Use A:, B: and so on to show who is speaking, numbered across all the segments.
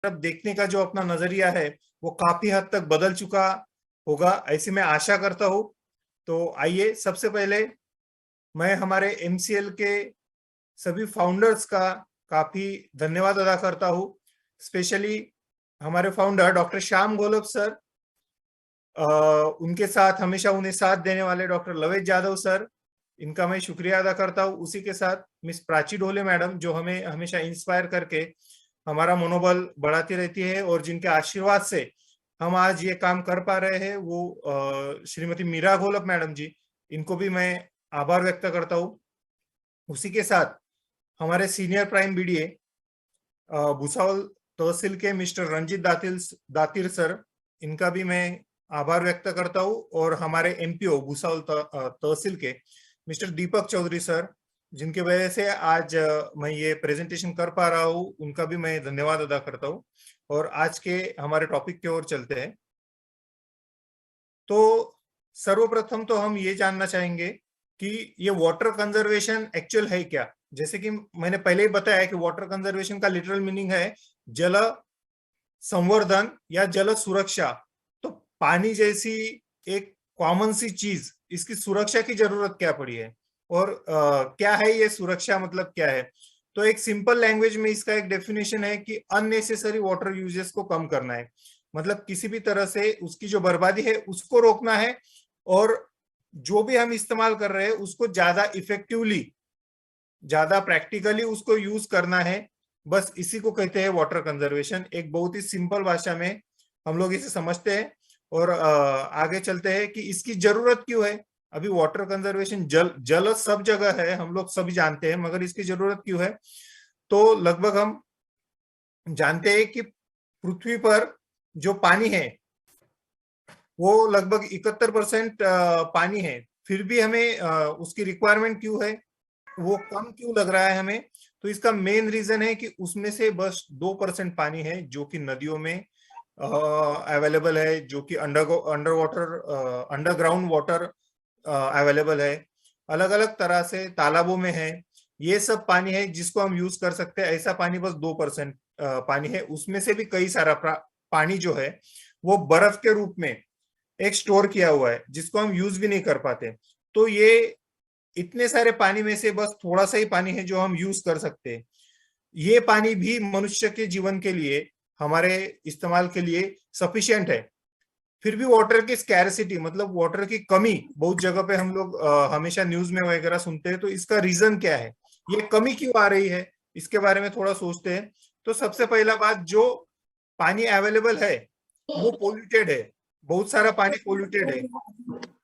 A: तरफ देखने का जो अपना नजरिया है वो काफी हद तक बदल चुका होगा, ऐसी मैं आशा करता हूँ। तो आइए सबसे पहले मैं हमारे एमसीएल के सभी फाउंडर्स का काफी धन्यवाद अदा करता हूँ। स्पेशली हमारे फाउंडर डॉक्टर श्याम गोलब सर, उनके साथ हमेशा उन्हें साथ देने वाले डॉक्टर लवेश यादव सर, इनका मैं शुक्रिया अदा करता हूँ। उसी के साथ मिस प्राची ढोले मैडम, जो हमें हमेशा इंस्पायर करके हमारा मनोबल बढ़ाती रहती है और जिनके आशीर्वाद से हम आज ये काम कर पा रहे हैं, वो श्रीमती मीरा घोलप मैडम जी, इनको भी मैं आभार व्यक्त करता हूँ। उसी के साथ हमारे सीनियर प्राइम बीडीए भुसावल तहसील के मिस्टर रंजीत दातिर सर, इनका भी मैं आभार व्यक्त करता हूँ। और हमारे एमपीओ भुसावल तहसील के मिस्टर दीपक चौधरी सर, जिनके वजह से आज मैं ये प्रेजेंटेशन कर पा रहा हूँ, उनका भी मैं धन्यवाद अदा करता हूँ। और आज के हमारे टॉपिक की ओर चलते हैं। तो सर्वप्रथम तो हम ये जानना चाहेंगे कि ये वाटर कंजर्वेशन एक्चुअल है क्या। जैसे कि मैंने पहले ही बताया कि वाटर कंजर्वेशन का लिटरल मीनिंग है जल संवर्धन या जल सुरक्षा। तो पानी जैसी एक कॉमन सी चीज, इसकी सुरक्षा की जरूरत क्या पड़ी है और क्या है ये सुरक्षा, मतलब क्या है। तो एक सिंपल लैंग्वेज में इसका एक डेफिनेशन है कि अननेसेसरी वाटर यूजेस को कम करना है, मतलब किसी भी तरह से उसकी जो बर्बादी है उसको रोकना है, और जो भी हम इस्तेमाल कर रहे हैं उसको ज्यादा इफेक्टिवली, ज्यादा प्रैक्टिकली उसको यूज करना है। बस इसी को कहते हैं वाटर कंजर्वेशन। एक बहुत ही सिंपल भाषा में हम लोग इसे समझते हैं और आगे चलते हैं कि इसकी जरूरत क्यों है। अभी वाटर कंजर्वेशन, जल जल सब जगह है, हम लोग सभी जानते हैं, मगर इसकी जरूरत क्यों है। तो लगभग हम जानते हैं कि पृथ्वी पर जो पानी है वो लगभग 71% पानी है, फिर भी हमें उसकी रिक्वायरमेंट क्यों है, वो कम क्यों लग रहा है हमें। तो इसका मेन रीजन है कि उसमें से बस 2% पानी है जो कि नदियों में अवेलेबल है, जो कि under water, underground water available है, अलग अलग तरह से तालाबों में है। ये सब पानी है जिसको हम यूज कर सकते हैं। ऐसा पानी बस 2% पानी है। उसमें से भी कई सारा पानी जो है वो बर्फ के रूप में एक स्टोर किया हुआ है, जिसको हम यूज भी नहीं कर पाते। तो ये इतने सारे पानी में से बस थोड़ा सा ही पानी है जो हम यूज कर सकते हैं। ये पानी भी मनुष्य के जीवन के लिए, हमारे इस्तेमाल के लिए सफिशिएंट है। फिर भी वाटर की स्कैरसिटी, मतलब वाटर की कमी बहुत जगह पे हम लोग हमेशा न्यूज में वगैरह सुनते हैं। तो इसका रीजन क्या है, ये कमी क्यों आ रही है, इसके बारे में थोड़ा सोचते हैं। तो सबसे पहला बात, जो पानी अवेलेबल है वो पोल्यूटेड है, बहुत सारा पानी पोल्यूटेड है।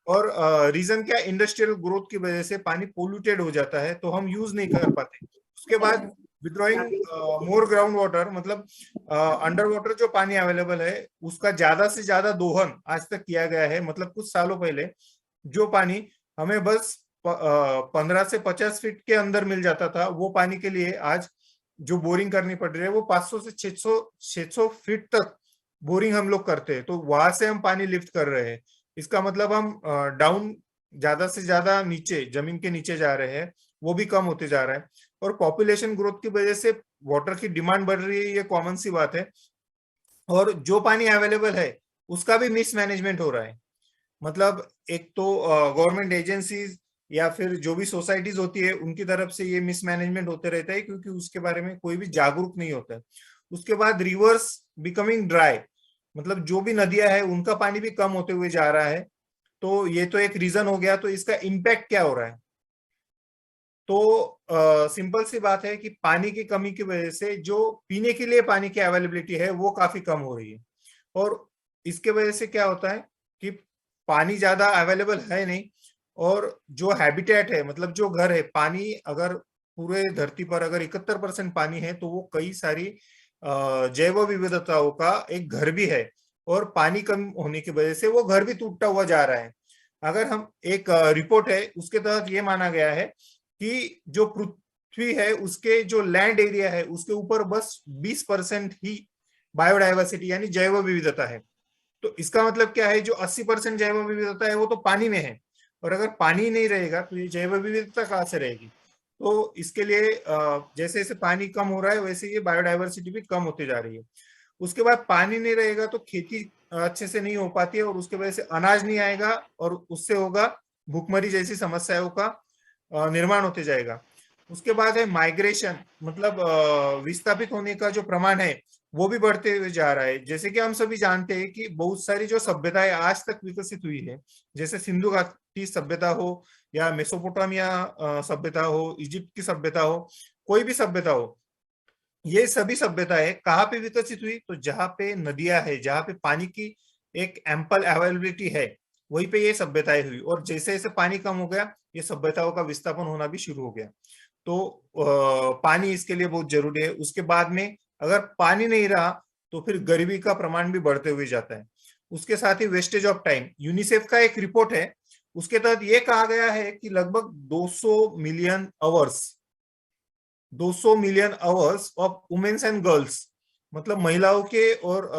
A: और रीजन क्या, इंडस्ट्रियल ग्रोथ की वजह से पानी पोल्यूटेड हो जाता है, तो हम यूज नहीं कर पाते। उसके बाद विड्रॉइंग मोर ग्राउंड वाटर, मतलब अंडर वाटर जो पानी अवेलेबल है उसका ज्यादा से ज्यादा दोहन आज तक किया गया है। मतलब कुछ सालों पहले जो पानी हमें बस 15 से 50 फीट के अंदर मिल जाता था, वो पानी के लिए आज जो बोरिंग करनी पड़ रही है वो 500 से 600 फीट तक बोरिंग हम लोग करते हैं। तो वहां से हम पानी लिफ्ट कर रहे हैं। इसका मतलब हम डाउन, ज्यादा से ज्यादा नीचे, जमीन के नीचे जा रहे हैं, वो भी कम होते जा रहा है। और पॉपुलेशन ग्रोथ की वजह से वाटर की डिमांड बढ़ रही है, ये कॉमन सी बात है। और जो पानी अवेलेबल है उसका भी मिसमैनेजमेंट हो रहा है। मतलब एक तो गवर्नमेंट एजेंसीज या फिर जो भी सोसाइटीज होती है उनकी तरफ से ये मिसमैनेजमेंट होते रहता है, क्योंकि उसके बारे में कोई भी जागरूक नहीं होता है। उसके बाद रिवर्स बिकमिंग ड्राई, मतलब जो भी नदियां है उनका पानी भी कम होते हुए जा रहा है। तो ये तो एक रीजन हो गया। तो इसका इम्पैक्ट क्या हो रहा है, तो सिंपल सी बात है कि पानी की कमी की वजह से जो पीने के लिए पानी की अवेलेबिलिटी है वो काफी कम हो रही है। और इसके वजह से क्या होता है कि पानी ज्यादा अवेलेबल है नहीं, और जो हैबिटेट है, मतलब जो घर है, पानी अगर पूरे धरती पर अगर 71% पानी है तो वो कई सारी जैव विविधताओं का एक घर भी है। और पानी कम होने की वजह से वो घर भी टूटता हुआ जा रहा है। अगर हम, एक रिपोर्ट है उसके तहत ये माना गया है कि जो पृथ्वी है उसके जो लैंड एरिया है उसके ऊपर बस 20% ही बायोडाइवर्सिटी यानी जैव विविधता है। तो इसका मतलब क्या है, जो 80% जैव विविधता है वो तो पानी में है। और अगर पानी नहीं रहेगा तो ये जैव विविधता कहाँ से रहेगी। तो इसके लिए जैसे जैसे पानी कम हो रहा है वैसे ये बायोडाइवर्सिटी भी कम होती जा रही है। उसके बाद पानी नहीं रहेगा तो खेती अच्छे से नहीं हो पाती है, और उसके वजह से अनाज नहीं आएगा, और उससे होगा भूखमरी जैसी समस्याओं का निर्माण होते जाएगा। उसके बाद है माइग्रेशन, मतलब विस्थापित होने का जो प्रमाण है वो भी बढ़ते हुए जा रहा है। जैसे कि हम सभी जानते हैं कि बहुत सारी जो सभ्यताएं आज तक विकसित हुई है, जैसे सिंधु घाटी सभ्यता हो या मेसोपोटामिया सभ्यता हो, इजिप्ट की सभ्यता हो, कोई भी सभ्यता हो, ये सभी सभ्यताएं कहाँ पे विकसित हुई? तो जहाँ पे नदियां है, जहाँ पे पानी की एक एम्पल अवेलेबिलिटी है, वहीं पे ये सभ्यताएं हुई। और जैसे जैसे पानी कम हो गया, ये सभ्यताओं का विस्थापन होना भी शुरू हो गया। तो पानी इसके लिए बहुत जरूरी है। उसके बाद में अगर पानी नहीं रहा तो फिर गरीबी का प्रमाण भी बढ़ते हुए जाता है। उसके साथ ही वेस्टेज ऑफ टाइम, यूनिसेफ का एक रिपोर्ट है, उसके तहत ये कहा गया है कि लगभग 200 million hours 200 million hours of women's and girls, मतलब महिलाओं के और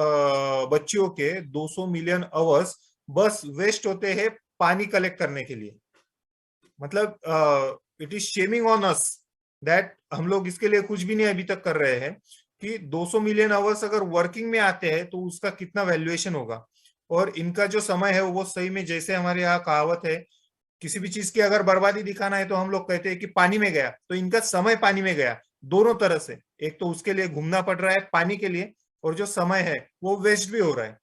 A: बच्चियों के 200 मिलियन आवर्स बस वेस्ट होते हैं पानी कलेक्ट करने के लिए। मतलब it is shaming on us that हम लोग इसके लिए कुछ भी नहीं अभी तक कर रहे हैं, कि 200 मिलियन आवर्स अगर वर्किंग में आते हैं तो उसका कितना वैल्यूएशन होगा। और इनका जो समय है वो सही में, जैसे हमारे यहाँ कहावत है, किसी भी चीज की अगर बर्बादी दिखाना है तो हम लोग कहते हैं कि पानी में गया, तो इनका समय पानी में गया दोनों तरह से। एक तो उसके लिए घूमना पड़ रहा है पानी के लिए, और जो समय है वो वेस्ट भी हो रहा है।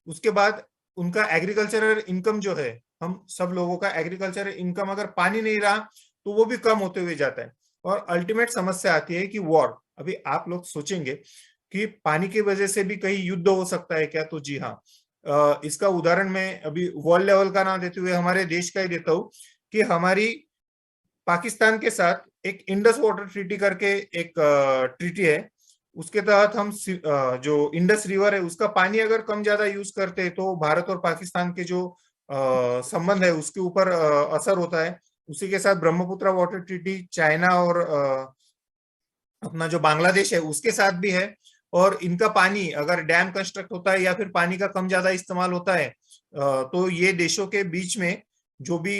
A: उसके बाद उनका एग्रीकल्चरल इनकम जो है, हम सब लोगों का एग्रीकल्चरल इनकम अगर पानी नहीं रहा तो वो भी कम होते हुए जाता है। और अल्टीमेट समस्या आती है कि वॉर। अभी आप लोग सोचेंगे कि पानी की वजह से भी कहीं युद्ध हो सकता है क्या? तो जी हाँ, इसका उदाहरण मैं अभी वर्ल्ड लेवल का ना देते हुए हमारे देश का ही देता हूँ, कि हमारी पाकिस्तान के साथ एक इंडस वाटर ट्रीटी करके एक ट्रीटी है। उसके तहत हम जो इंडस रिवर है उसका पानी अगर कम ज्यादा यूज करते हैं तो भारत और पाकिस्तान के जो संबंध है उसके ऊपर असर होता है। उसी के साथ ब्रह्मपुत्र वाटर ट्रीटी चाइना और अपना जो बांग्लादेश है उसके साथ भी है। और इनका पानी अगर डैम कंस्ट्रक्ट होता है या फिर पानी का कम ज्यादा इस्तेमाल होता है, तो ये देशों के बीच में जो भी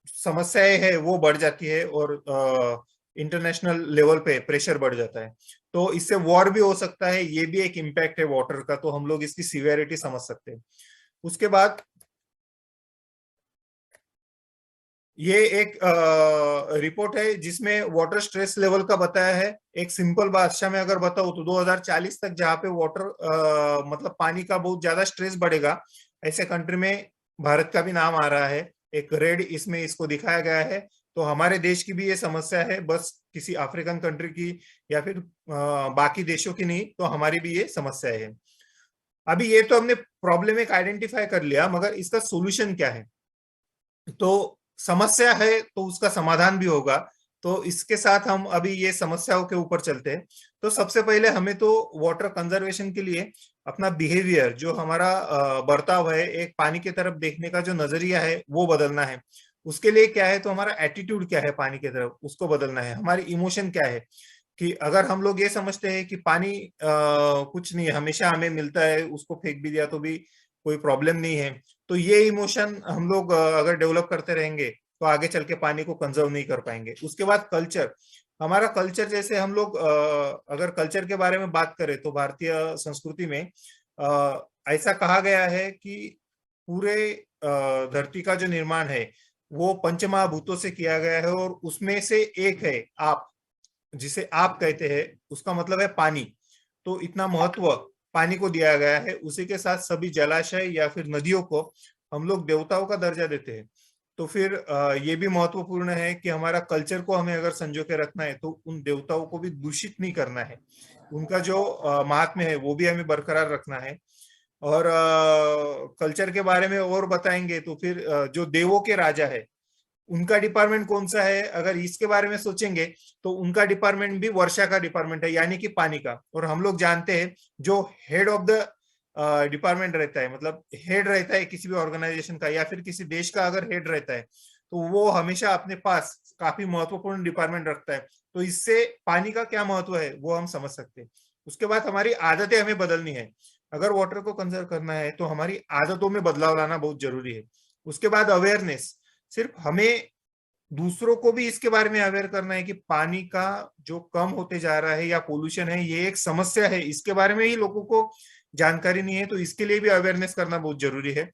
A: समस्याएं है वो बढ़ जाती है, और इंटरनेशनल लेवल पे प्रेशर बढ़ जाता है। तो इससे वॉर भी हो सकता है, ये भी एक इम्पैक्ट है वाटर का, तो हम लोग इसकी सीवियरिटी समझ सकते हैं। उसके बाद ये एक रिपोर्ट है जिसमें वाटर स्ट्रेस लेवल का बताया है। एक सिंपल भाषा में अगर बताऊं तो 2040 तक जहाँ पे वाटर मतलब पानी का बहुत ज्यादा स्ट्रेस बढ़ेगा, ऐसे कंट्री में भारत का भी नाम आ रहा है। एक रेड इसमें इसको दिखाया गया है। तो हमारे देश की भी ये समस्या है, बस किसी अफ्रीकन कंट्री की या फिर बाकी देशों की नहीं, तो हमारी भी ये समस्या है। अभी ये तो हमने प्रॉब्लम एक आइडेंटिफाई कर लिया, मगर इसका सोल्यूशन क्या है? तो समस्या है तो उसका समाधान भी होगा। तो इसके साथ हम अभी ये समस्याओं के ऊपर चलते हैं। तो सबसे पहले हमें तो वाटर कंजर्वेशन के लिए अपना बिहेवियर, जो हमारा बर्ताव है, एक पानी की तरफ देखने का जो नजरिया है वो बदलना है। उसके लिए क्या है, तो हमारा एटीट्यूड क्या है पानी की तरफ, उसको बदलना है। हमारी इमोशन क्या है, कि अगर हम लोग ये समझते हैं कि पानी कुछ नहीं है, हमेशा हमें मिलता है, उसको फेंक भी दिया तो भी कोई प्रॉब्लम नहीं है, तो ये इमोशन हम लोग अगर डेवलप करते रहेंगे तो आगे चल के पानी को कंजर्व नहीं कर पाएंगे। उसके बाद कल्चर, हमारा कल्चर, जैसे हम लोग अगर कल्चर के बारे में बात करें तो भारतीय संस्कृति में ऐसा कहा गया है कि पूरे धरती का जो निर्माण है वो पंचमहाभूतों से किया गया है, और उसमें से एक है आप, जिसे आप कहते हैं, उसका मतलब है पानी। तो इतना महत्व पानी को दिया गया है। उसी के साथ सभी जलाशय या फिर नदियों को हम लोग देवताओं का दर्जा देते हैं। तो फिर ये भी महत्वपूर्ण है कि हमारा कल्चर को हमें अगर संजो के रखना है तो उन देवताओं को भी दूषित नहीं करना है। उनका जो महात्म्य है वो भी हमें बरकरार रखना है। और कल्चर के बारे में और बताएंगे तो फिर जो देवों के राजा है उनका डिपार्टमेंट कौन सा है, अगर इसके बारे में सोचेंगे तो उनका डिपार्टमेंट भी वर्षा का डिपार्टमेंट है, यानी कि पानी का। और हम लोग जानते हैं जो हेड ऑफ द डिपार्टमेंट रहता है, मतलब हेड रहता है किसी भी ऑर्गेनाइजेशन का या फिर किसी देश का, अगर हेड रहता है तो वो हमेशा अपने पास काफी महत्वपूर्ण डिपार्टमेंट रखता है। तो इससे पानी का क्या महत्व है वो हम समझ सकते हैं। उसके बाद हमारी आदतें हमें बदलनी है। अगर वाटर को कंजर्व करना है तो हमारी आदतों में बदलाव लाना बहुत जरूरी है। उसके बाद अवेयरनेस, सिर्फ हमें दूसरों को भी इसके बारे में अवेयर करना है कि पानी का जो कम होते जा रहा है या पोल्यूशन है, ये एक समस्या है, इसके बारे में ही लोगों को जानकारी नहीं है, तो इसके लिए भी अवेयरनेस करना बहुत जरूरी है।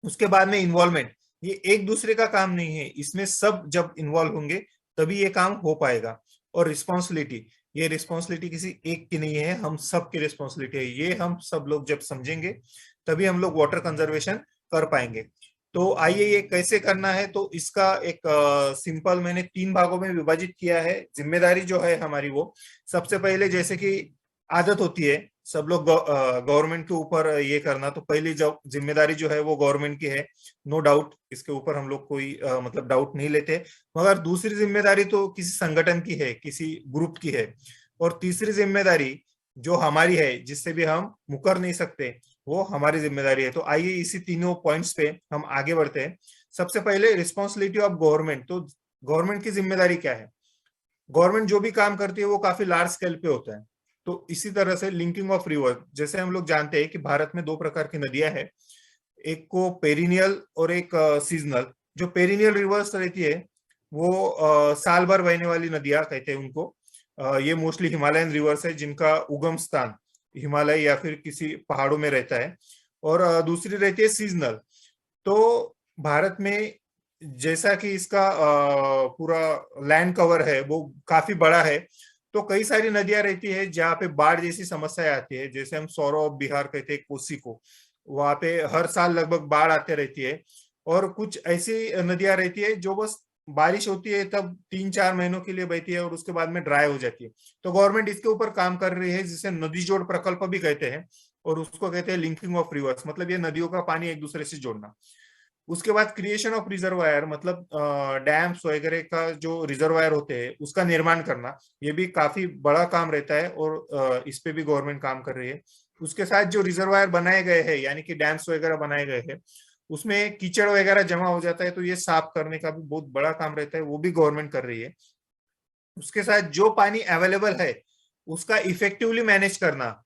A: उसके बाद में इन्वॉल्वमेंट, ये एक दूसरे का काम नहीं है, इसमें सब जब इन्वॉल्व होंगे तभी ये काम हो पाएगा। और रिस्पॉन्सिबिलिटी, ये रिस्पॉन्सिबिलिटी किसी एक की नहीं है, हम सब की रिस्पॉन्सिबिलिटी है, ये हम सब लोग जब समझेंगे तभी हम लोग वाटर कंजर्वेशन कर पाएंगे। तो आइए ये कैसे करना है, तो इसका एक सिंपल मैंने 3 भागों में विभाजित किया है। जिम्मेदारी जो है हमारी, वो सबसे पहले जैसे कि आदत होती है सब लोग गवर्नमेंट के ऊपर ये करना, तो पहली जो जिम्मेदारी जो है वो गवर्नमेंट की है, नो डाउट, इसके ऊपर हम लोग कोई मतलब डाउट नहीं लेते। मगर दूसरी जिम्मेदारी तो किसी संगठन की है, किसी ग्रुप की है। और तीसरी जिम्मेदारी जो हमारी है, जिससे भी हम मुकर नहीं सकते, वो हमारी जिम्मेदारी है। तो आइए इसी तीनों पॉइंट्स पे हम आगे बढ़ते हैं। सबसे पहले रिस्पॉन्सिबिलिटी ऑफ गवर्नमेंट, तो गवर्नमेंट की जिम्मेदारी क्या है। गवर्नमेंट जो भी काम करती है वो काफी लार्ज स्केल पे होता है। तो इसी तरह से लिंकिंग ऑफ रिवर, जैसे हम लोग जानते हैं कि भारत में 2 प्रकार की नदियां हैं, एक को पेरिनियल और एक सीजनल। जो पेरिनियल रिवर्स रहती है वो साल भर बहने वाली नदियां कहते हैं उनको। ये मोस्टली हिमालयन रिवर्स है जिनका उगम स्थान हिमालय या फिर किसी पहाड़ों में रहता है। और दूसरी रहती है सीजनल। तो भारत में जैसा कि इसका पूरा लैंड कवर है वो काफी बड़ा है, तो कई सारी नदियां रहती है जहाँ पे बाढ़ जैसी समस्याएं आती है। जैसे हम सौरव बिहार कहते हैं कोसी को, वहां पे हर साल लगभग बाढ़ आते रहती है। और कुछ ऐसी नदियां रहती है जो बस बारिश होती है तब 3-4 महीनों के लिए बहती है और उसके बाद में ड्राई हो जाती है। तो गवर्नमेंट इसके ऊपर काम कर रही है, जिसे नदी जोड़ प्रकल्प भी कहते हैं। और उसको कहते हैं लिंकिंग ऑफ रिवर्स, मतलब ये नदियों का पानी एक दूसरे से जोड़ना। उसके बाद क्रिएशन ऑफ रिजर्वायर, मतलब डैम्स वगैरह का जो रिजर्वायर होते हैं उसका निर्माण करना, ये भी काफी बड़ा काम रहता है और इस पे भी गवर्नमेंट काम कर रही है। उसके साथ जो रिजर्वायर बनाए गए हैं, यानी कि डैम्स वगैरह बनाए गए हैं, उसमें कीचड़ वगैरह जमा हो जाता है, तो ये साफ करने का भी बहुत बड़ा काम रहता है, वो भी गवर्नमेंट कर रही है। उसके साथ जो पानी अवेलेबल है उसका इफेक्टिवली मैनेज करना,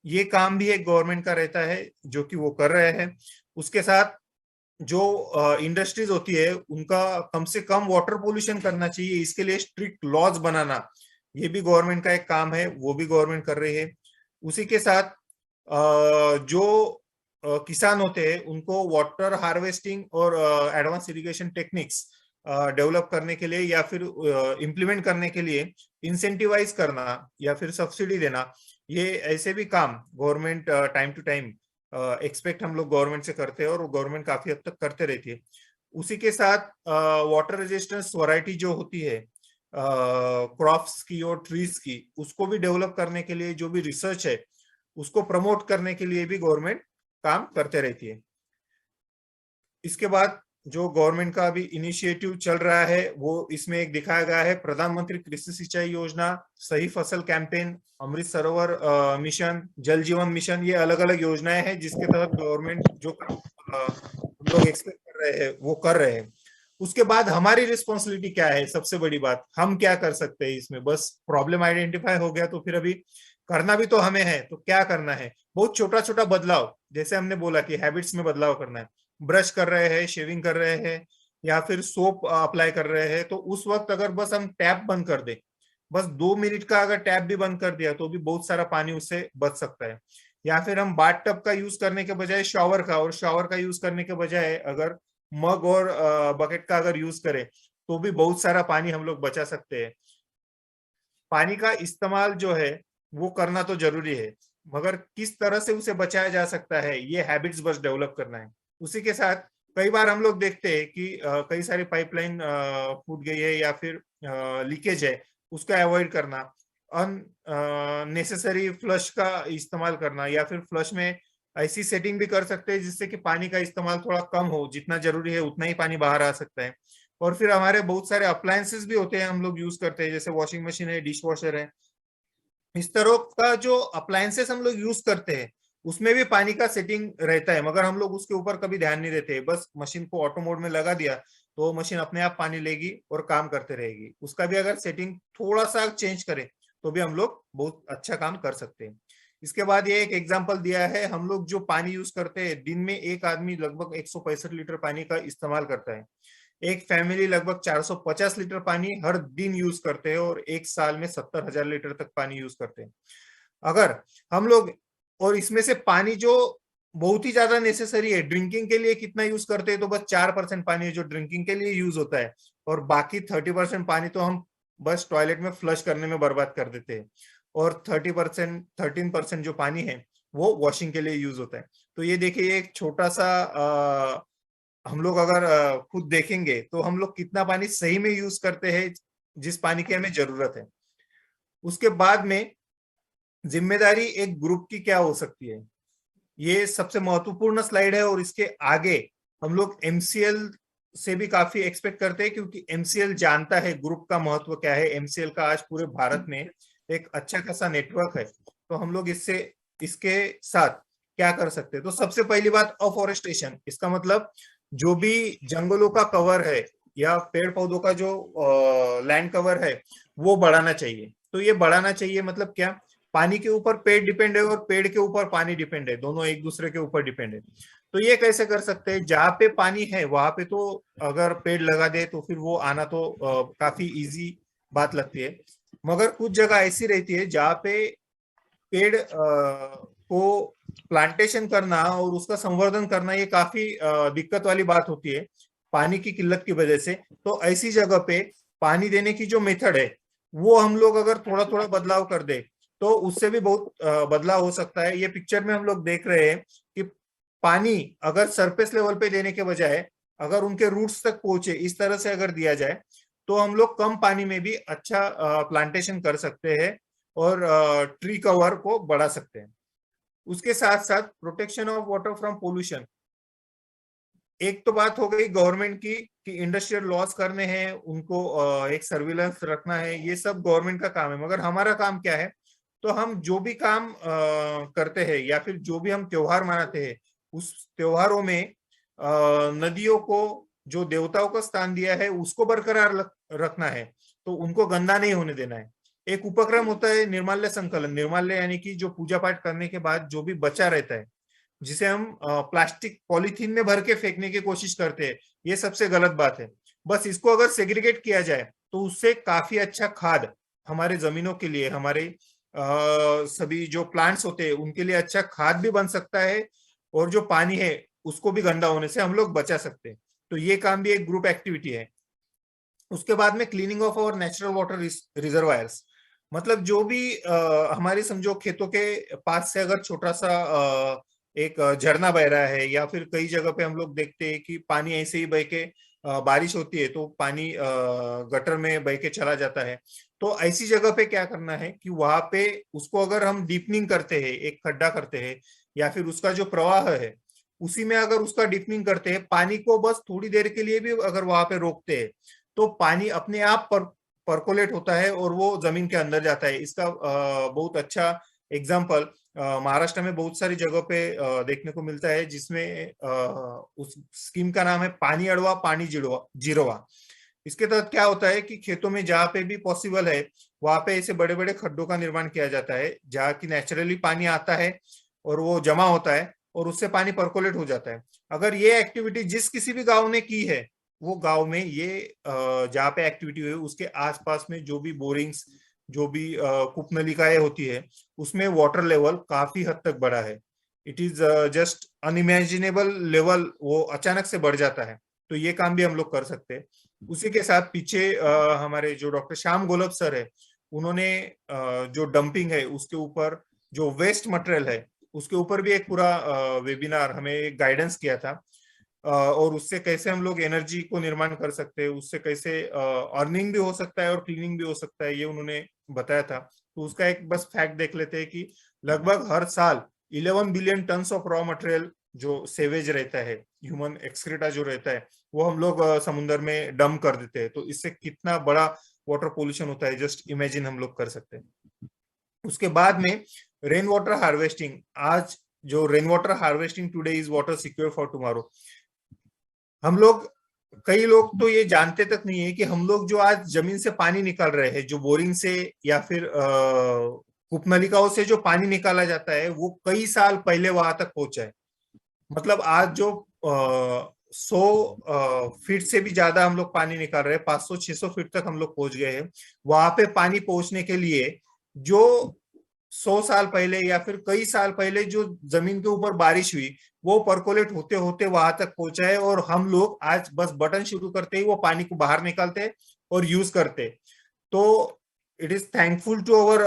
A: ये काम भी एक गवर्नमेंट का रहता है, जो कि वो कर रहे हैं। उसके साथ जो इंडस्ट्रीज होती है उनका कम से कम वाटर पोल्यूशन करना चाहिए, इसके लिए स्ट्रिक्ट लॉज बनाना, ये भी गवर्नमेंट का एक काम है, वो भी गवर्नमेंट कर रही है। उसी के साथ जो किसान होते हैं उनको वाटर हार्वेस्टिंग और एडवांस इरिगेशन टेक्निक्स डेवलप करने के लिए या फिर इम्प्लीमेंट करने के लिए इंसेंटिवाइज करना या फिर सब्सिडी देना, ये ऐसे भी काम government time to time expect हम लोग गवर्नमेंट से करते हैं और गवर्नमेंट काफी हद तक करते रहती है। उसी के साथ वाटर रेजिस्टेंस वैरायटी जो होती है क्रॉप्स की और ट्रीज की, उसको भी डेवलप करने के लिए जो भी रिसर्च है उसको प्रमोट करने के लिए भी गवर्नमेंट काम करते रहती है। इसके बाद जो गवर्नमेंट का अभी इनिशिएटिव चल रहा है वो इसमें एक दिखाया गया है, प्रधानमंत्री कृषि सिंचाई योजना, सही फसल कैंपेन, अमृत सरोवर मिशन, जल जीवन मिशन, ये अलग अलग योजनाएं हैं जिसके तहत गवर्नमेंट जो हम लोग एक्सपेक्ट कर रहे हैं वो कर रहे हैं। उसके बाद हमारी रिस्पॉन्सिबिलिटी क्या है, सबसे बड़ी बात हम क्या कर सकते हैं इसमें। बस प्रॉब्लम आइडेंटिफाई हो गया तो फिर अभी करना भी तो हमें है, तो क्या करना है। बहुत छोटा छोटा बदलाव, जैसे हमने बोला कि हैबिट्स में बदलाव करना है, ब्रश कर रहे हैं, शेविंग कर रहे हैं या फिर सोप अप्लाई कर रहे हैं, तो उस वक्त अगर बस हम टैप बंद कर दें, बस 2 मिनट का अगर टैप भी बंद कर दिया तो भी बहुत सारा पानी उससे बच सकता है। या फिर हम बाथ टब का यूज करने के बजाय शावर का, और शावर का यूज करने के बजाय अगर मग और बकेट का अगर यूज करें तो भी बहुत सारा पानी हम लोग बचा सकते हैं। पानी का इस्तेमाल जो है वो करना तो जरूरी है, मगर किस तरह से उसे बचाया जा सकता है ये हैबिट्स बस डेवलप करना है। उसी के साथ कई बार हम लोग देखते हैं कि कई सारी पाइपलाइन फूट गई है या फिर लीकेज है, उसका अवॉइड करना, अननेसेसरी फ्लश का इस्तेमाल करना, या फिर फ्लश में ऐसी सेटिंग भी कर सकते हैं जिससे कि पानी का इस्तेमाल थोड़ा कम हो, जितना जरूरी है उतना ही पानी बाहर आ सकता है। और फिर हमारे बहुत सारे अप्लायंसेस भी होते हैं हम लोग यूज करते हैं, जैसे वॉशिंग मशीन है, डिश वॉशर है, इस तरह का जो अप्लायंसेस हम लोग यूज करते हैं उसमें भी पानी का सेटिंग रहता है, मगर हम लोग उसके ऊपर कभी ध्यान नहीं देते। बस मशीन को ऑटो मोड में लगा दिया तो मशीन अपने आप पानी लेगी और काम करते रहेगी। उसका भी अगर सेटिंग थोड़ा सा चेंज करें तो भी हम लोग बहुत अच्छा काम कर सकते हैं। इसके बाद ये एक एग्जांपल दिया है, हम लोग जो पानी यूज करते हैं दिन में एक आदमी लगभग 165 लीटर पानी का इस्तेमाल करता है। एक फैमिली लगभग 450 लीटर पानी हर दिन यूज करते हैं और एक साल में 70,000 लीटर तक पानी यूज करते हैं। अगर हम लोग, और इसमें से पानी जो बहुत ही ज्यादा नेसेसरी है, ड्रिंकिंग के लिए कितना यूज करते हैं, तो बस 4% पानी है जो ड्रिंकिंग के लिए यूज होता है, और बाकी 30% पानी तो हम बस टॉयलेट में फ्लश करने में बर्बाद कर देते हैं, और 13% जो पानी है वो वॉशिंग के लिए यूज होता है। तो ये देखिए एक छोटा सा हम लोग अगर खुद देखेंगे तो हम लोग कितना पानी सही में यूज करते हैं, जिस पानी की हमें जरूरत है। उसके बाद में जिम्मेदारी एक ग्रुप की क्या हो सकती है, ये सबसे महत्वपूर्ण स्लाइड है, और इसके आगे हम लोग एमसीएल से भी काफी एक्सपेक्ट करते हैं, क्योंकि एमसीएल जानता है ग्रुप का महत्व क्या है। एमसीएल का आज पूरे भारत में एक अच्छा खासा नेटवर्क है। तो हम लोग इससे, इसके साथ क्या कर सकते हैं, तो सबसे पहली बात अफॉरेस्टेशन। इसका मतलब जो भी जंगलों का कवर है या पेड़ पौधों का जो लैंड कवर है वो बढ़ाना चाहिए। तो ये बढ़ाना चाहिए मतलब क्या, पानी के ऊपर पेड़ डिपेंड है और पेड़ के ऊपर पानी डिपेंड है, दोनों एक दूसरे के ऊपर डिपेंड है। तो ये कैसे कर सकते हैं, जहाँ पे पानी है वहां पे तो अगर पेड़ लगा दे तो फिर वो आना तो काफी इजी बात लगती है। मगर कुछ जगह ऐसी रहती है जहाँ पे पेड़ को प्लांटेशन करना और उसका संवर्धन करना ये काफी दिक्कत वाली बात होती है पानी की किल्लत की वजह से। तो ऐसी जगह पे पानी देने की जो मेथड है वो हम लोग अगर थोड़ा थोड़ा बदलाव कर दे तो उससे भी बहुत बदलाव हो सकता है। ये पिक्चर में हम लोग देख रहे हैं कि पानी अगर सरफेस लेवल पे देने के बजाय अगर उनके रूट्स तक पहुंचे इस तरह से अगर दिया जाए तो हम लोग कम पानी में भी अच्छा प्लांटेशन कर सकते हैं और ट्री कवर को बढ़ा सकते हैं। उसके साथ साथ protection of water from pollution, एक तो बात हो गई गवर्नमेंट की कि इंडस्ट्रियल लॉस करने हैं, उनको एक सर्विलेंस रखना है, ये सब गवर्नमेंट का काम है। मगर हमारा काम क्या है, तो हम जो भी काम करते हैं या फिर जो भी हम त्योहार मनाते हैं उस त्योहारों में नदियों को जो देवताओं का स्थान दिया है उसको बरकरार रखना है, तो उनको गंदा नहीं होने देना है। एक उपक्रम होता है निर्माल्य संकलन, निर्माल्य यानी कि जो पूजा पाठ करने के बाद जो भी बचा रहता है जिसे हम प्लास्टिक पॉलीथीन में भर के फेंकने की कोशिश करते हैं, ये सबसे गलत बात है। बस इसको अगर सेग्रीगेट किया जाए तो उससे काफी अच्छा खाद हमारे जमीनों के लिए, हमारे सभी जो प्लांट्स होते हैं उनके लिए अच्छा खाद भी बन सकता है, और जो पानी है उसको भी गंदा होने से हम लोग बचा सकते हैं। तो ये काम भी एक ग्रुप एक्टिविटी है। उसके बाद में cleaning of our natural water reservoirs, मतलब जो भी हमारे समझो खेतों के पास से अगर छोटा सा एक झरना बह रहा है, या फिर कई जगह पे हम लोग देखते हैं कि पानी ऐसे ही बह के बारिश होती है तो पानी गटर में बह के चला जाता है। तो ऐसी जगह पे क्या करना है कि वहां पे उसको अगर हम डीपनिंग करते हैं, एक खड्डा करते हैं, या फिर उसका जो प्रवाह है उसी में अगर उसका डीपनिंग करते हैं, पानी को बस थोड़ी देर के लिए भी अगर वहां पे रोकते हैं तो पानी अपने आप परकोलेट होता है और वो जमीन के अंदर जाता है। इसका बहुत अच्छा एग्जाम्पल महाराष्ट्र में बहुत सारी जगहों पे देखने को मिलता है, जिसमें उस स्कीम का नाम है पानी अड़वा पानी जिरवा। इसके तहत क्या होता है कि खेतों में जहाँ पे भी पॉसिबल है वहां पे ऐसे बड़े बड़े खड्डों का निर्माण किया जाता है जहाँ की नेचुरली पानी आता है और वो जमा होता है और उससे पानी परकोलेट हो जाता है। अगर ये एक्टिविटी जिस किसी भी गांव ने की है, वो गांव में ये जहाँ पे एक्टिविटी हुई उसके आसपास में जो भी बोरिंग्स, जो भी कूप नलिकाएं होती है उसमें वाटर लेवल काफी हद तक बढ़ा है। It is just unimaginable level, वो अचानक से बढ़ जाता है। तो ये काम भी हम लोग कर सकते हैं। उसी के साथ पीछे हमारे जो डॉक्टर श्याम गोलब सर है उन्होंने जो डंपिंग है उसके ऊपर, जो वेस्ट मटेरियल है उसके ऊपर भी एक पूरा वेबिनार हमें गाइडेंस किया था, और उससे कैसे हम लोग एनर्जी को निर्माण कर सकते हैं, उससे कैसे अर्निंग भी हो सकता है और क्लीनिंग भी हो सकता है, ये उन्होंने बताया था। तो उसका एक बस फैक्ट देख लेते हैं कि लगभग हर साल 11 billion ton of raw material जो सेवेज रहता है, ह्यूमन एक्सक्रीटा जो रहता है, वो हम लोग समुद्र में डंप कर देते हैं। तो इससे कितना बड़ा वाटर पोल्यूशन होता है जस्ट इमेजिन हम लोग कर सकते हैं। उसके बाद में रेन वाटर हार्वेस्टिंग, आज जो rain water harvesting today is water secure for tomorrow. हम लोग, कई लोग तो ये जानते तक नहीं है कि हम लोग जो आज जमीन से पानी निकाल रहे हैं, जो बोरिंग से या फिर कूपनलिकाओं से जो पानी निकाला जाता है वो कई साल पहले वहां तक पहुंचा है। मतलब आज जो 100 फीट से भी ज्यादा हम लोग पानी निकाल रहे हैं, 500-600 फीट तक हम लोग पहुंच गए हैं। वहां पे पानी पहुंचने के लिए जो 100 साल पहले या फिर कई साल पहले जो जमीन के ऊपर बारिश हुई, वो परकोलेट होते होते वहां तक पहुंचा है, और हम लोग आज बस बटन शुरू करते ही वो पानी को बाहर निकालते हैं और यूज करते हैं। तो it is thankful to our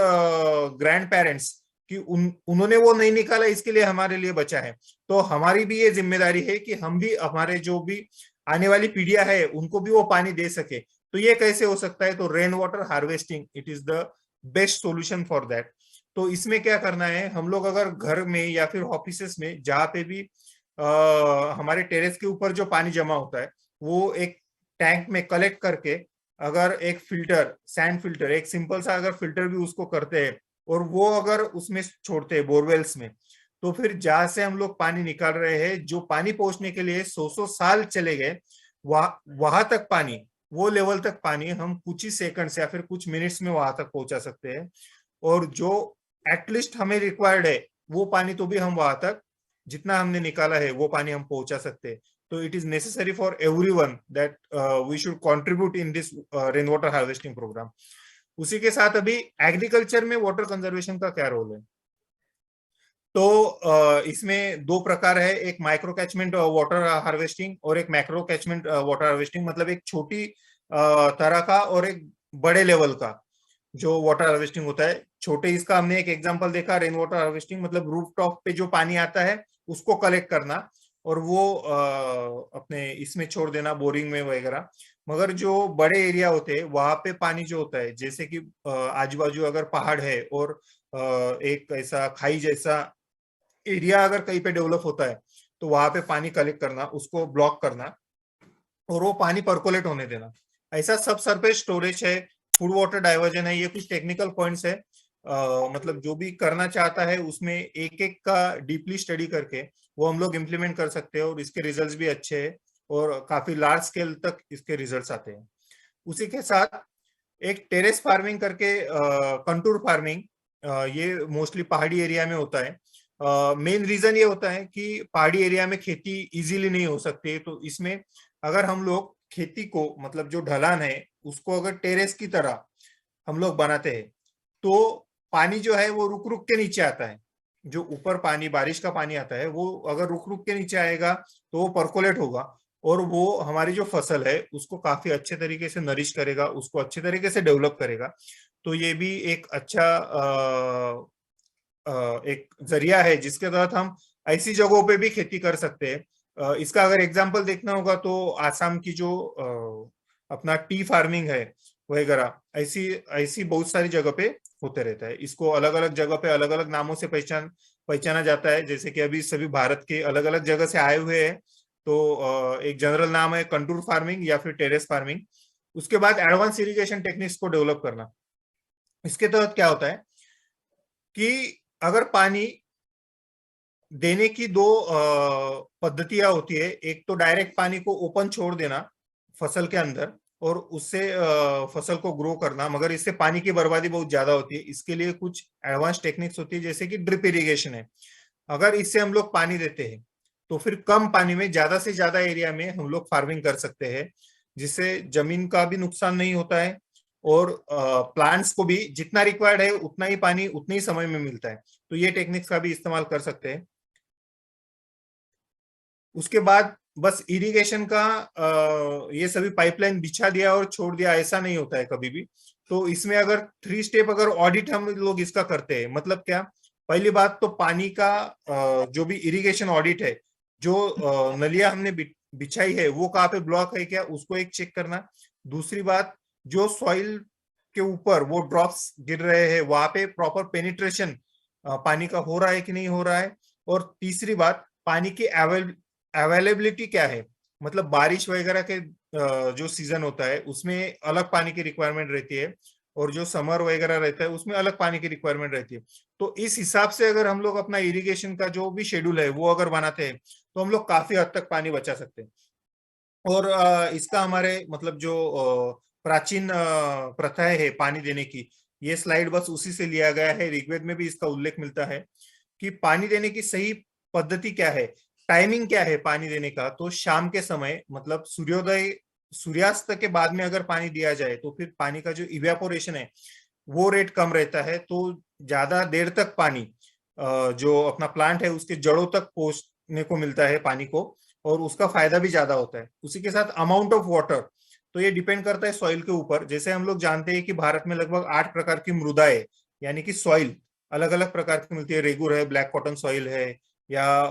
A: grandparents कि उन्होंने वो नहीं निकाला, इसके लिए हमारे लिए बचा है। तो हमारी भी ये जिम्मेदारी है कि हम भी हमारे जो भी आने वाली पीढ़ियां है उनको भी वो पानी दे सके। तो ये कैसे हो सकता है? तो rain water harvesting it is the best solution for that. तो इसमें क्या करना है, हम लोग अगर घर में या फिर ऑफिसेस में जहाँ पे भी हमारे टेरेस के ऊपर जो पानी जमा होता है, वो एक टैंक में कलेक्ट करके, अगर एक फिल्टर, सैंड फिल्टर, एक सिंपल सा अगर फिल्टर भी उसको करते हैं और वो अगर उसमें छोड़ते हैं बोरवेल्स में, तो फिर जहां से हम लोग पानी निकाल रहे हैं, जो पानी पहुंचने के लिए 100 साल चले गए, वहां तक पानी, वो लेवल तक पानी हम कुछ ही सेकंड्स या फिर कुछ मिनट्स में वहां तक पहुंचा सकते हैं। और जो एटलीस्ट हमें रिक्वायर्ड है, वो पानी तो भी हम वहां तक जितना हमने निकाला है वो पानी हम पहुंचा सकते हैं। तो it is necessary for everyone that we should contribute in this rain water harvesting programme. उसी के साथ अभी एग्रीकल्चर में वाटर कंजर्वेशन का क्या रोल है? तो इसमें दो प्रकार है, एक माइक्रो कैचमेंट वाटर हार्वेस्टिंग और एक मैक्रो कैचमेंट वाटर हार्वेस्टिंग। मतलब एक छोटी तरह का और एक बड़े लेवल का जो वाटर हार्वेस्टिंग होता है। छोटे, इसका हमने एक एग्जांपल देखा, रेन वाटर हार्वेस्टिंग मतलब रूफ टॉप पे जो पानी आता है उसको कलेक्ट करना और वो अपने इसमें छोड़ देना, बोरिंग में वगैरह। मगर जो बड़े एरिया होते हैं वहां पे पानी जो होता है, जैसे कि आजू बाजू अगर पहाड़ है और एक ऐसा खाई जैसा एरिया अगर कहीं पे डेवलप होता है, तो वहां पे पानी कलेक्ट करना, उसको ब्लॉक करना और वो पानी परकोलेट होने देना। ऐसा सब सरफेस स्टोरेज है, फूड वाटर डाइवर्जन है, ये कुछ टेक्निकल पॉइंट्स है। मतलब जो भी करना चाहता है उसमें एक एक का डीपली स्टडी करके वो हम लोग इम्प्लीमेंट कर सकते हैं, और इसके रिजल्ट्स भी अच्छे हैं और काफी लार्ज स्केल तक इसके रिजल्ट्स आते हैं। उसी के साथ एक टेरेस फार्मिंग करके, कंटूर फार्मिंग, ये मोस्टली पहाड़ी एरिया में होता है। मेन रीजन ये होता है कि पहाड़ी एरिया में खेती इजीली नहीं हो सकती, तो इसमें अगर हम लोग खेती को, मतलब जो ढलान है उसको अगर टेरेस की तरह हम लोग बनाते हैं, तो पानी जो है वो रुक रुक के नीचे आता है। जो ऊपर पानी, बारिश का पानी आता है, वो अगर रुक रुक के नीचे आएगा तो वो परकोलेट होगा, और वो हमारी जो फसल है उसको काफी अच्छे तरीके से नरिश करेगा, उसको अच्छे तरीके से डेवलप करेगा। तो ये भी एक अच्छा एक जरिया है जिसके तहत हम ऐसी जगहों पे भी खेती कर सकते हैं। इसका अगर एग्जाम्पल देखना होगा तो आसाम की जो अपना टी फार्मिंग है वगैरह, ऐसी ऐसी बहुत सारी जगह पे होते रहता है। इसको अलग अलग जगह पे अलग अलग नामों से पहचाना जाता है, जैसे कि अभी सभी भारत के अलग अलग जगह से आए हुए हैं। तो एक जनरल नाम है कंटूर फार्मिंग या फिर टेरेस फार्मिंग। उसके बाद एडवांस इरिगेशन टेक्निक्स को डेवलप करना। इसके तहत क्या होता है कि अगर पानी देने की दो पद्धतियां होती है। एक तो डायरेक्ट पानी को ओपन छोड़ देना फसल के अंदर और उससे फसल को ग्रो करना, मगर इससे पानी की बर्बादी बहुत ज्यादा होती है। इसके लिए कुछ एडवांस टेक्निक्स होती है, जैसे कि ड्रिप इरिगेशन है। अगर इससे हम लोग पानी देते हैं तो फिर कम पानी में ज्यादा से ज्यादा एरिया में हम लोग फार्मिंग कर सकते हैं, जिससे जमीन का भी नुकसान नहीं होता है और प्लांट्स को भी जितना रिक्वायर्ड है उतना ही पानी उतने ही समय में मिलता है। तो ये टेक्निक्स का भी इस्तेमाल कर सकते हैं। उसके बाद बस इरिगेशन का ये सभी पाइपलाइन बिछा दिया और छोड़ दिया, ऐसा नहीं होता है कभी भी। तो इसमें अगर 3 स्टेप अगर ऑडिट हम लोग इसका करते हैं, मतलब क्या, पहली बात तो पानी का जो भी इरिगेशन ऑडिट है, जो नलियां हमने बिछाई है वो कहाँ पे ब्लॉक है क्या, उसको एक चेक करना। दूसरी बात, जो सॉइल के ऊपर वो ड्रॉप्स गिर रहे हैं वहां पे प्रॉपर पेनिट्रेशन पानी का हो रहा है कि नहीं हो रहा है। और तीसरी बात, पानी की अवेलेबिलिटी क्या है। मतलब बारिश वगैरह के जो सीजन होता है उसमें अलग पानी की रिक्वायरमेंट रहती है, और जो समर वगैरह रहता है उसमें अलग पानी की रिक्वायरमेंट रहती है। तो इस हिसाब से अगर हम लोग अपना इरिगेशन का जो भी शेड्यूल है वो अगर बनाते हैं, तो हम लोग काफी हद तक पानी बचा सकते हैं। और इसका हमारे मतलब जो प्राचीन प्रथाएं है पानी देने की, ये स्लाइड बस उसी से लिया गया है। ऋग्वेद में भी इसका उल्लेख मिलता है कि पानी देने की सही पद्धति क्या है। टाइमिंग क्या है पानी देने का, तो शाम के समय मतलब सूर्यास्त के बाद में अगर पानी दिया जाए तो फिर पानी का जो इवेपोरेशन है वो रेट कम रहता है, तो ज्यादा देर तक पानी जो अपना प्लांट है उसके जड़ों तक पहुंचने को मिलता है पानी को, और उसका फायदा भी ज्यादा होता है। उसी के साथ अमाउंट ऑफ वाटर, तो ये डिपेंड करता है सॉइल के ऊपर। जैसे हम लोग जानते हैं कि भारत में लगभग 8 प्रकार की मृदा है, यानी कि सॉइल अलग अलग प्रकार की मिलती है। रेगुर है, ब्लैक कॉटन सॉइल है, या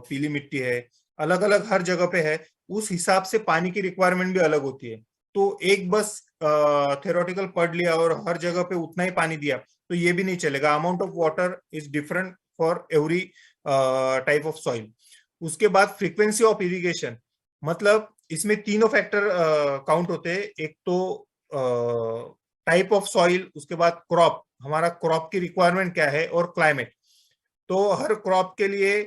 A: पीली मिट्टी है, अलग अलग हर जगह पे है। उस हिसाब से पानी की रिक्वायरमेंट भी अलग होती है। तो एक बस थ्योरेटिकल पढ़ लिया और हर जगह पे उतना ही पानी दिया तो ये भी नहीं चलेगा। Amount of water is different for every type of soil. उसके बाद फ्रीक्वेंसी ऑफ इरिगेशन, मतलब इसमें तीनों फैक्टर काउंट होते हैं। एक तो टाइप ऑफ सॉइल, उसके बाद क्रॉप, हमारा क्रॉप की रिक्वायरमेंट क्या है, और क्लाइमेट। तो हर क्रॉप के लिए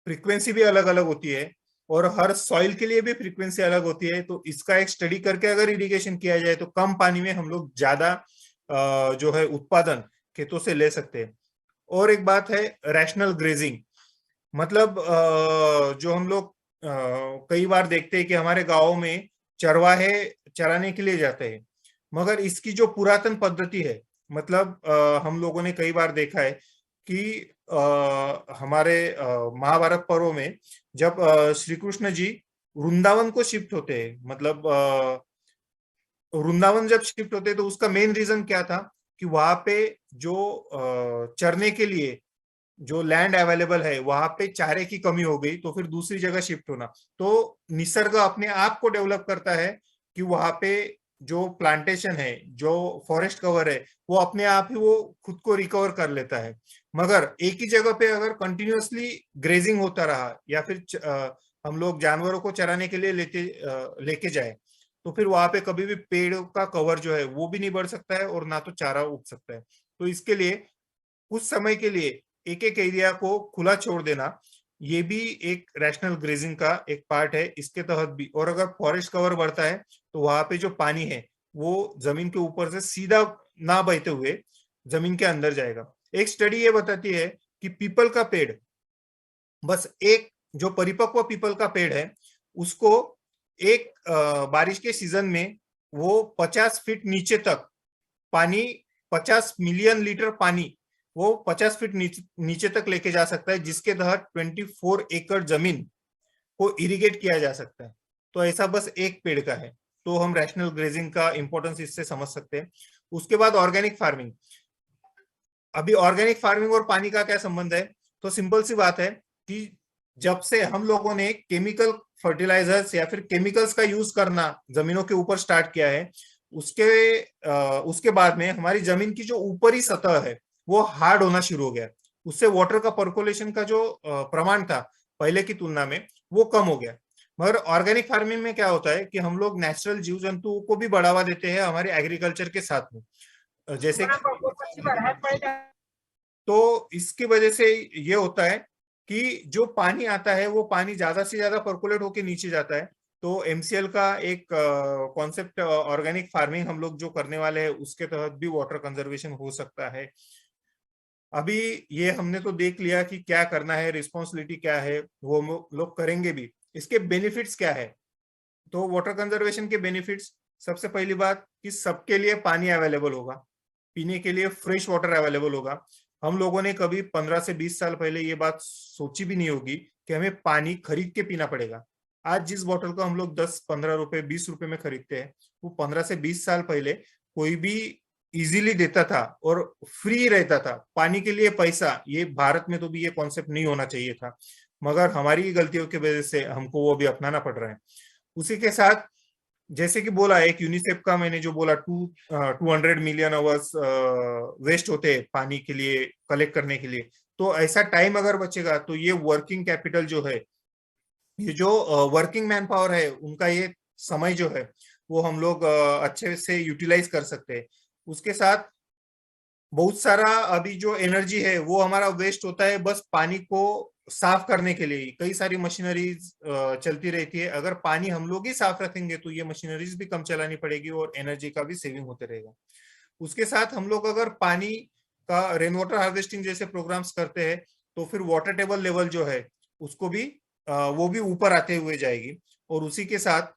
A: फ्रीक्वेंसी भी अलग अलग होती है, और हर सॉइल के लिए भी फ्रीक्वेंसी अलग होती है। तो इसका एक स्टडी करके अगर इरिगेशन किया जाए तो कम पानी में हम लोग ज्यादा जो है उत्पादन खेतों से ले सकते हैं। और एक बात है रैशनल ग्रेजिंग, मतलब जो हम लोग कई बार देखते हैं कि हमारे गांवों में चरवाहे चराने के लिए जाते हैं, मगर इसकी जो पुरातन पद्धति है, मतलब हम लोगों ने कई बार देखा है कि हमारे महाभारत पर्व में जब श्री कृष्ण जी वृंदावन को शिफ्ट होते हैं, मतलब वृंदावन जब शिफ्ट होते हैं तो उसका मेन रीजन क्या था कि वहां पे जो चरने के लिए जो लैंड अवेलेबल है वहां पे चारे की कमी हो गई, तो फिर दूसरी जगह शिफ्ट होना। तो निसर्ग अपने आप को डेवलप करता है कि वहां पे जो प्लांटेशन है, जो फॉरेस्ट कवर है, वो अपने आप ही वो खुद को रिकवर कर लेता है। मगर एक ही जगह पे अगर कंटिन्यूअसली ग्रेजिंग होता रहा, या फिर हम लोग जानवरों को चराने के लिए लेके जाए, तो फिर वहां पे कभी भी पेड़ का कवर जो है वो भी नहीं बढ़ सकता है, और ना तो चारा उग सकता है। तो इसके लिए कुछ समय के लिए एक एक एरिया को खुला छोड़ देना, ये भी एक रैशनल ग्रेजिंग का एक पार्ट है इसके तहत भी। और अगर फॉरेस्ट कवर बढ़ता है तो वहां पे जो पानी है वो जमीन के ऊपर से सीधा ना बहते हुए जमीन के अंदर जाएगा। एक स्टडी ये बताती है कि पीपल का पेड़, बस एक जो परिपक्व पीपल का पेड़ है उसको एक बारिश के सीजन में वो 50 फीट नीचे तक पानी, 50 मिलियन लीटर पानी वो 50 फीट नीचे तक लेके जा सकता है, जिसके तहत 24 एकड़ जमीन को इरिगेट किया जा सकता है। तो ऐसा बस एक पेड़ का है। तो हम रैशनल ग्रेजिंग का इंपॉर्टेंस इससे समझ सकते हैं। उसके बाद ऑर्गेनिक फार्मिंग। अभी ऑर्गेनिक फार्मिंग और पानी का क्या संबंध है, तो सिंपल सी बात है कि जब से हम लोगों ने केमिकल फर्टिलाइजर्स या फिर केमिकल्स का यूज करना जमीनों के ऊपर स्टार्ट किया है, उसके बाद में हमारी जमीन की जो ऊपरी सतह है वो हार्ड होना शुरू हो गया। उससे वाटर का पर्कोलेशन का जो प्रमाण था पहले की तुलना में वो कम हो गया। मगर ऑर्गेनिक फार्मिंग में क्या होता है कि हम लोग नेचुरल जीव जंतुओं को भी बढ़ावा देते हैं हमारे एग्रीकल्चर के साथ में, जैसे तो इसकी वजह से ये होता है कि जो पानी आता है वो पानी ज्यादा से ज्यादा पर्कुलेट होकर नीचे जाता है। तो एमसीएल का एक कॉन्सेप्ट ऑर्गेनिक फार्मिंग हम लोग जो करने वाले हैं उसके तहत भी वाटर कंजर्वेशन हो सकता है। अभी ये हमने तो देख लिया कि क्या करना है, रिस्पॉन्सिबिलिटी क्या है, वो लोग करेंगे भी। इसके बेनिफिट्स क्या है, तो वाटर कंजर्वेशन के बेनिफिट्स, सबसे पहली बात कि सबके लिए पानी अवेलेबल होगा, पीने के लिए फ्रेश वाटर अवेलेबल होगा। हम लोगों ने कभी 15 से 20 साल पहले ये बात सोची भी नहीं होगी कि हमें पानी खरीद के पीना पड़ेगा। आज जिस बोतल को हम लोग 10-15 रुपए 20 रुपए में खरीदते हैं, वो 15 से 20 साल पहले कोई भी इजीली देता था और फ्री रहता था। पानी के लिए पैसा, ये भारत में तो भी ये कॉन्सेप्ट नहीं होना चाहिए था, मगर हमारी गलतियों की वजह से हमको वो भी अपनाना पड़ रहा है। उसी के साथ जैसे कि बोला एक यूनिसेफ का मैंने जो बोला 200 मिलियन आवर्स वेस्ट होते हैं पानी के लिए कलेक्ट करने के लिए। तो ऐसा टाइम अगर बचेगा तो ये वर्किंग कैपिटल जो है, ये जो वर्किंग मैन पावर है, उनका ये समय जो है वो हम लोग अच्छे से यूटिलाइज कर सकते हैं। उसके साथ बहुत सारा अभी जो एनर्जी है वो हमारा वेस्ट होता है बस पानी को साफ करने के लिए। कई सारी मशीनरीज चलती रहती है, अगर पानी हम लोग ही साफ रखेंगे तो ये मशीनरीज भी कम चलानी पड़ेगी और एनर्जी का भी सेविंग होते रहेगा। उसके साथ हम लोग अगर पानी का रेन वाटर हार्वेस्टिंग जैसे प्रोग्राम्स करते हैं तो फिर वाटर टेबल लेवल जो है उसको भी वो भी ऊपर आते हुए जाएगी। और उसी के साथ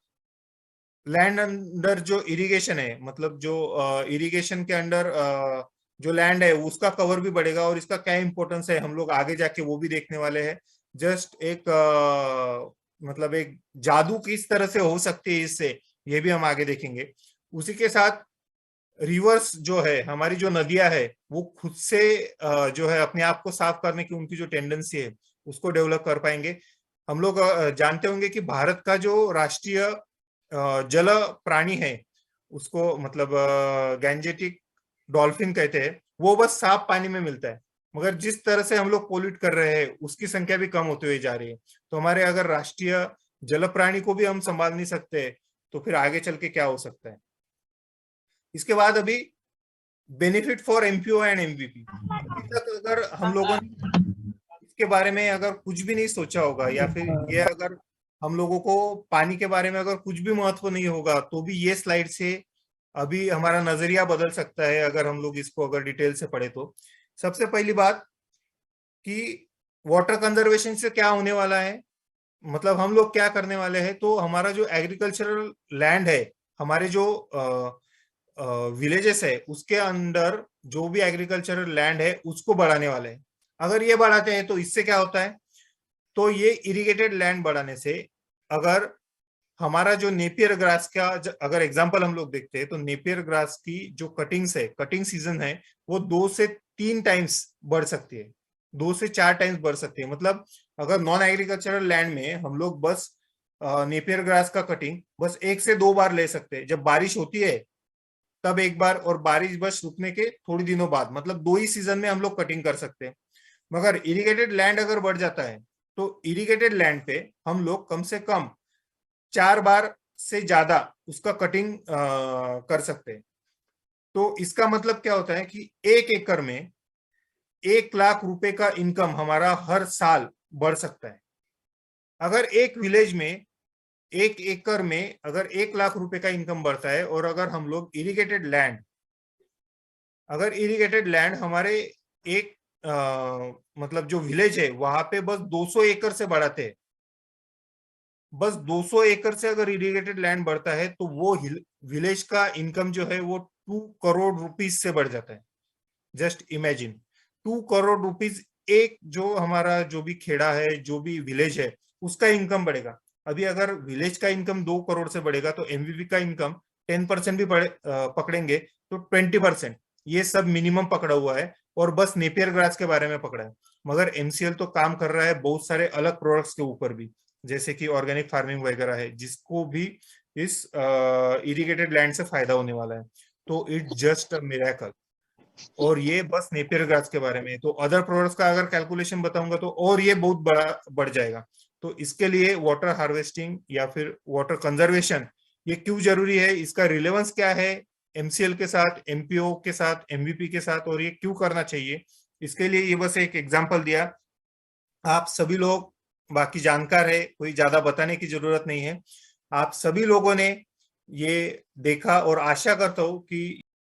A: लैंड अंडर जो इरिगेशन है, मतलब जो इरिगेशन के अंडर जो लैंड है उसका कवर भी बढ़ेगा। और इसका क्या इंपॉर्टेंस है हम लोग आगे जाके वो भी देखने वाले हैं। जस्ट एक मतलब एक जादू किस तरह से हो सकती है इससे, ये भी हम आगे देखेंगे। उसी के साथ रिवर्स जो है, हमारी जो नदियां है, वो खुद से जो है अपने आप को साफ करने की उनकी जो टेंडेंसी है उसको डेवलप कर पाएंगे। हम लोग जानते होंगे कि भारत का जो राष्ट्रीय जल प्राणी है, उसको मतलब गैंजेटिक डॉल्फिन कहते हैं, वो बस साफ पानी में मिलता है। मगर जिस तरह से हम लोग पोल्यूट कर रहे हैं उसकी संख्या भी कम होती हुई जा रही है। तो हमारे अगर राष्ट्रीय जल प्राणी को भी हम संभाल नहीं सकते तो फिर आगे चल के क्या हो सकता है। इसके बाद अभी benefit for MPO and MVP. अभी तक अगर हम लोगों ने इसके बारे में अगर कुछ भी नहीं सोचा होगा, या फिर ये अगर हम लोगों को पानी के बारे में अगर कुछ भी महत्व नहीं होगा, तो भी ये स्लाइड से अभी हमारा नजरिया बदल सकता है अगर हम लोग इसको अगर डिटेल से पढ़े तो। सबसे पहली बात कि वाटर कंजर्वेशन से क्या होने वाला है, मतलब हम लोग क्या करने वाले हैं। तो हमारा जो एग्रीकल्चरल लैंड है, हमारे जो विलेजेस है, उसके अंदर जो भी एग्रीकल्चरल लैंड है उसको बढ़ाने वाले हैं। अगर ये बढ़ाते हैं तो इससे क्या होता है, तो ये इरिगेटेड लैंड बढ़ाने से अगर हमारा जो नेपियर ग्रास का अगर एग्जांपल हम लोग देखते हैं, तो नेपियर ग्रास की जो कटिंग्स है, कटिंग सीजन है, वो 2 से 3 टाइम्स बढ़ सकती है, 2 से 4 टाइम्स बढ़ सकती है। मतलब अगर नॉन एग्रीकल्चरल लैंड में हम लोग बस नेपियर ग्रास का कटिंग बस 1 से 2 बार ले सकते हैं, जब बारिश होती है तब एक बार, और बारिश बस रुकने के थोड़ी दिनों बाद, मतलब 2 ही सीजन में हम लोग कटिंग कर सकते हैं। मगर इरिगेटेड लैंड अगर बढ़ जाता है तो इरिगेटेड लैंड पे हम लोग कम से कम 4 बार से ज्यादा उसका कटिंग कर सकते हैं। तो इसका मतलब क्या होता है कि 1 एकड़ में 1 लाख रुपए का इनकम हमारा हर साल बढ़ सकता है। अगर एक विलेज में 1 एकड़ में अगर 1 लाख रुपए का इनकम बढ़ता है, और अगर हम लोग इरिगेटेड लैंड, अगर इरिगेटेड लैंड हमारे एक मतलब जो विलेज है वहां पे बस 200 एकड़ से बढ़ाते हैं, बस 200 एकड़ से अगर इरिगेटेड लैंड बढ़ता है तो वो विलेज का इनकम जो है वो 2 करोड़ रुपीज से बढ़ जाता है। Just imagine, 2 crore rupees. एक जो हमारा जो भी खेड़ा है, जो भी विलेज है, उसका इनकम बढ़ेगा। अभी अगर विलेज का इनकम 2 करोड़ से बढ़ेगा तो एमवीपी का इनकम 10% भी पकड़ेंगे तो 20%। ये सब मिनिमम पकड़ा हुआ है, और बस नेपियर ग्रास के बारे में पकड़ा है। मगर एमसीएल तो काम कर रहा है बहुत सारे अलग प्रोडक्ट्स के ऊपर भी, जैसे कि ऑर्गेनिक फार्मिंग वगैरह है, जिसको भी इस इरिगेटेड लैंड से फायदा होने वाला है। तो इट जस्ट अ मिरेकल। और ये बस नेपियर ग्रास के बारे में है। तो अदर प्रोडक्ट्स का अगर कैलकुलेशन बताऊंगा तो और ये बहुत बड़ा बढ़ जाएगा। तो इसके लिए वाटर हार्वेस्टिंग या फिर वाटर कंजर्वेशन ये क्यों जरूरी है, इसका रिलेवेंस क्या है एमसीएल के साथ, एमपीओ के साथ, एमवीपी के साथ, और ये क्यों करना चाहिए, इसके लिए ये बस एक एग्जांपल दिया। आप सभी लोग बाकी जानकार है, कोई ज्यादा बताने की जरूरत नहीं है। आप सभी लोगों ने ये देखा, और आशा करता हूँ कि